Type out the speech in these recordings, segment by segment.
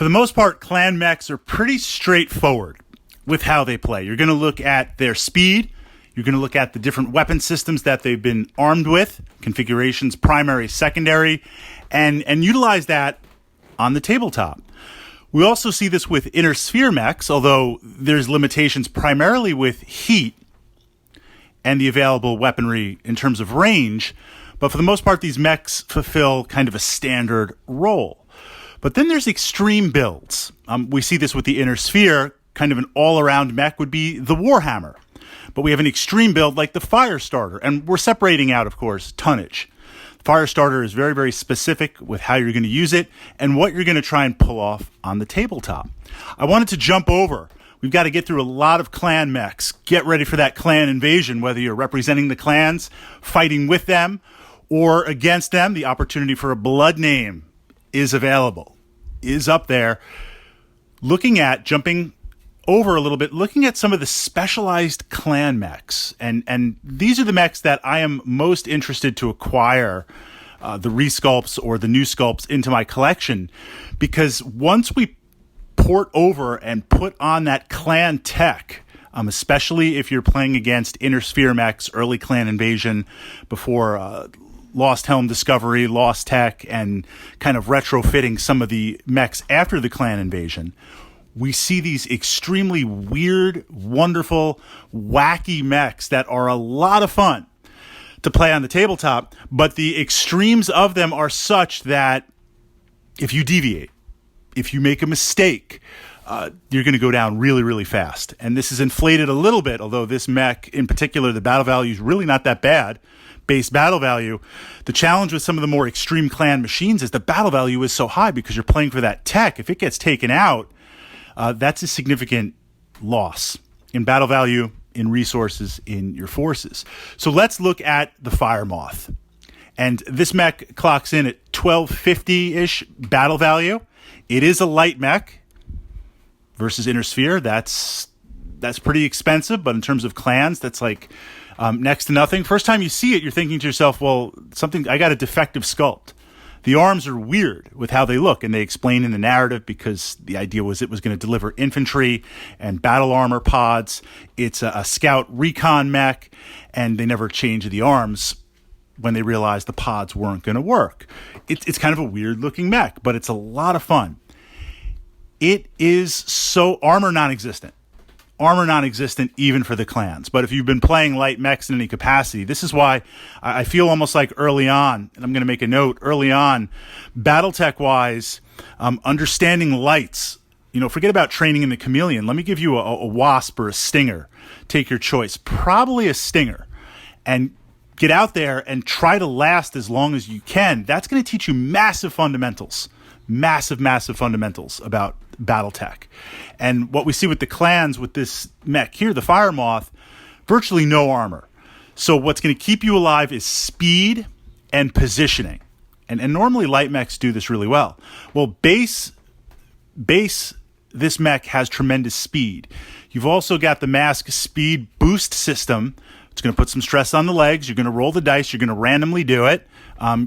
For the most part, clan mechs are pretty straightforward with how they play. You're going to look at their speed. You're going to look at the different weapon systems that they've been armed with, configurations, primary, secondary, and utilize that on the tabletop. We also see this with inner sphere mechs, although there's limitations primarily with heat and the available weaponry in terms of range. But for the most part, these mechs fulfill kind of a standard role. But then there's extreme builds. We see this with the inner sphere. Kind of an all-around mech would be the Warhammer. But we have an extreme build like the Firestarter. And we're separating out, of course, tonnage. Firestarter is very, very specific with how you're going to use it and what you're going to try and pull off on the tabletop. I wanted to jump over. We've got to get through a lot of clan mechs. Get ready for that clan invasion, whether you're representing the clans, fighting with them, or against them. The opportunity for a blood name is available, is up there. Jumping over a little bit, looking at some of the specialized clan mechs. And these are the mechs that I am most interested to acquire the resculpts or the new sculpts into my collection. Because once we port over and put on that clan tech, especially if you're playing against inner sphere mechs, early clan invasion, before Lost Helm Discovery, Lost Tech, and kind of retrofitting some of the mechs after the clan invasion, we see these extremely weird, wonderful, wacky mechs that are a lot of fun to play on the tabletop, but the extremes of them are such that if you deviate, if you make a mistake, you're going to go down really, really fast. And this is inflated a little bit, although this mech in particular, the battle value is really not that bad. Base battle value. The challenge with some of the more extreme clan machines is the battle value is so high because you're playing for that tech. If it gets taken out, that's a significant loss in battle value, in resources, in your forces. So let's look at the Fire Moth. And this mech clocks in at 1250-ish battle value. It is a light mech versus Inner Sphere. That's pretty expensive, but in terms of clans, that's like next to nothing. First time you see it, you're thinking to yourself, well, I got a defective sculpt. The arms are weird with how they look, and they explain in the narrative because the idea was it was going to deliver infantry and battle armor pods. It's a scout recon mech, and they never changed the arms when they realized the pods weren't going to work. It's kind of a weird-looking mech, but it's a lot of fun. It is so armor non-existent. Armor non-existent even for the clans. But if you've been playing light mechs in any capacity, this is why I feel almost like early on, and I'm going to make a note, early on, Battletech-wise, understanding lights, forget about training in the chameleon. Let me give you a wasp or a stinger. Take your choice. Probably a stinger. And get out there and try to last as long as you can. That's going to teach you massive fundamentals. Massive fundamentals about Battletech. And what we see with the clans with this mech here, the Fire Moth, virtually no armor. So what's going to keep you alive is speed and positioning. And normally light mechs do this really well. Well, base, this mech has tremendous speed. You've also got the mask speed boost system. It's going to put some stress on the legs. You're going to roll the dice. You're going to randomly do it.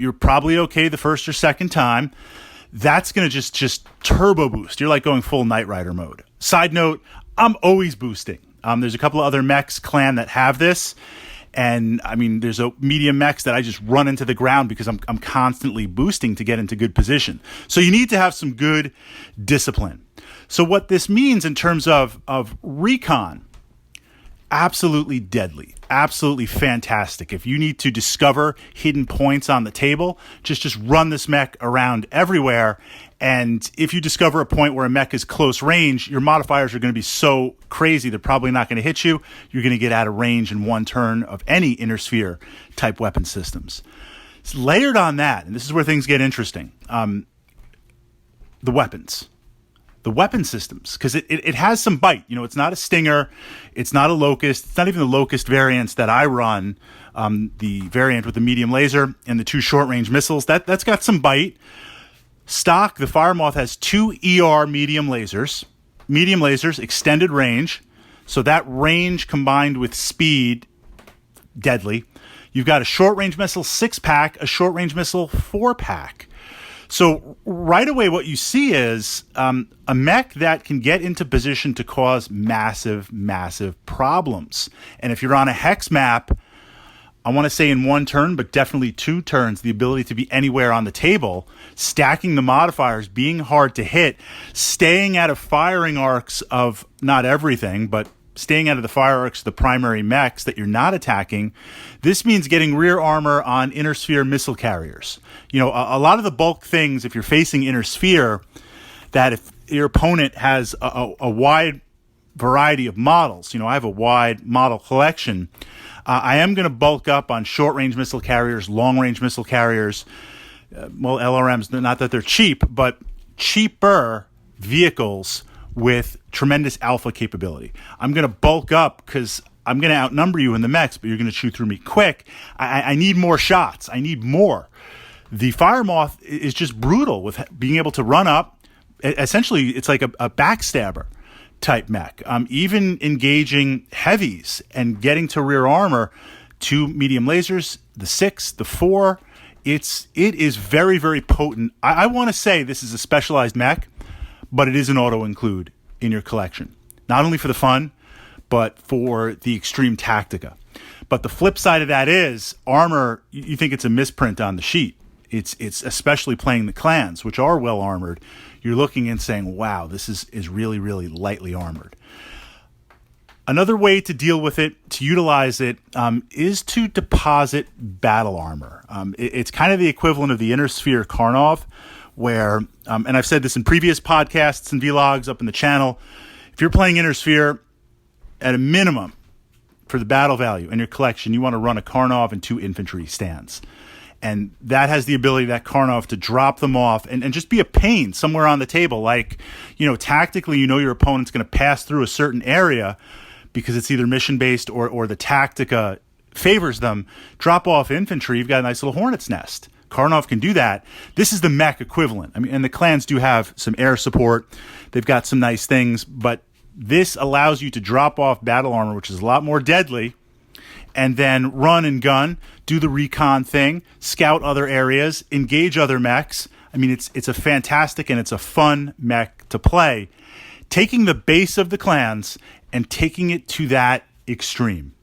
You're probably okay the first or second time. That's going to just turbo boost. You're like going full Knight Rider mode. Side note, I'm always boosting. There's a couple of other mechs clan that have this. And I mean, there's a medium mechs that I just run into the ground because I'm constantly boosting to get into good position. So you need to have some good discipline. So what this means in terms of recon, absolutely deadly, absolutely fantastic. If you need to discover hidden points on the table, just run this mech around everywhere. And if you discover a point where a mech is close range, your modifiers are going to be so crazy, they're probably not going to hit you. You're going to get out of range in one turn of any inner sphere type weapon systems. It's layered on that, and this is where things get interesting. The weapons. The weapon systems, because it has some bite. It's not a Stinger. It's not a Locust. It's not even the Locust variants that I run, the variant with the medium laser and the 2 short-range missiles. That's got some bite. Stock, the Fire Moth has 2 ER medium lasers. Medium lasers, extended range. So that range combined with speed, deadly. You've got a short-range missile 6-pack, a short-range missile 4-pack. So right away, what you see is a mech that can get into position to cause massive, massive problems. And if you're on a hex map, I want to say in one turn, but definitely 2 turns, the ability to be anywhere on the table, stacking the modifiers, being hard to hit, staying out of firing arcs of not everything, but staying out of the fire arcs of the primary mechs that you're not attacking. This means getting rear armor on inner sphere missile carriers. You know, a lot of the bulk things, if you're facing inner sphere, that if your opponent has a wide variety of models, you know, I have a wide model collection, I am going to bulk up on short-range missile carriers, long-range missile carriers, LRMs, not that they're cheap, but cheaper vehicles with tremendous alpha capability. I'm going to bulk up because I'm going to outnumber you in the mechs, but you're going to shoot through me quick. I need more shots. I need more. The Fire Moth is just brutal with being able to run up. Essentially, it's like a backstabber type mech. Even engaging heavies and getting to rear armor, 2 medium lasers, the 6, the 4. It is very, very potent. I want to say this is a specialized mech, but it is an auto-include in your collection. Not only for the fun, but for the extreme tactica. But the flip side of that is armor, you think it's a misprint on the sheet. It's especially playing the clans, which are well armored. You're looking and saying, wow, this is really, really lightly armored. Another way to deal with it, to utilize it, is to deposit battle armor. It's kind of the equivalent of the Inner Sphere Karnov, where, and I've said this in previous podcasts and vlogs up in the channel, if you're playing Inner Sphere, at a minimum, for the battle value in your collection, you want to run a Karnov and 2 infantry stands. And that has the ability, that Karnov, to drop them off and just be a pain somewhere on the table. Like, you know, tactically, you know your opponent's going to pass through a certain area because it's either mission-based or the tactica favors them. Drop off infantry, you've got a nice little hornet's nest. Karnov can do that. This is the mech equivalent. I mean, and the clans do have some air support. They've got some nice things, but this allows you to drop off battle armor, which is a lot more deadly, and then run and gun, do the recon thing, scout other areas, engage other mechs. I mean, it's a fantastic and it's a fun mech to play. Taking the base of the clans and taking it to that extreme.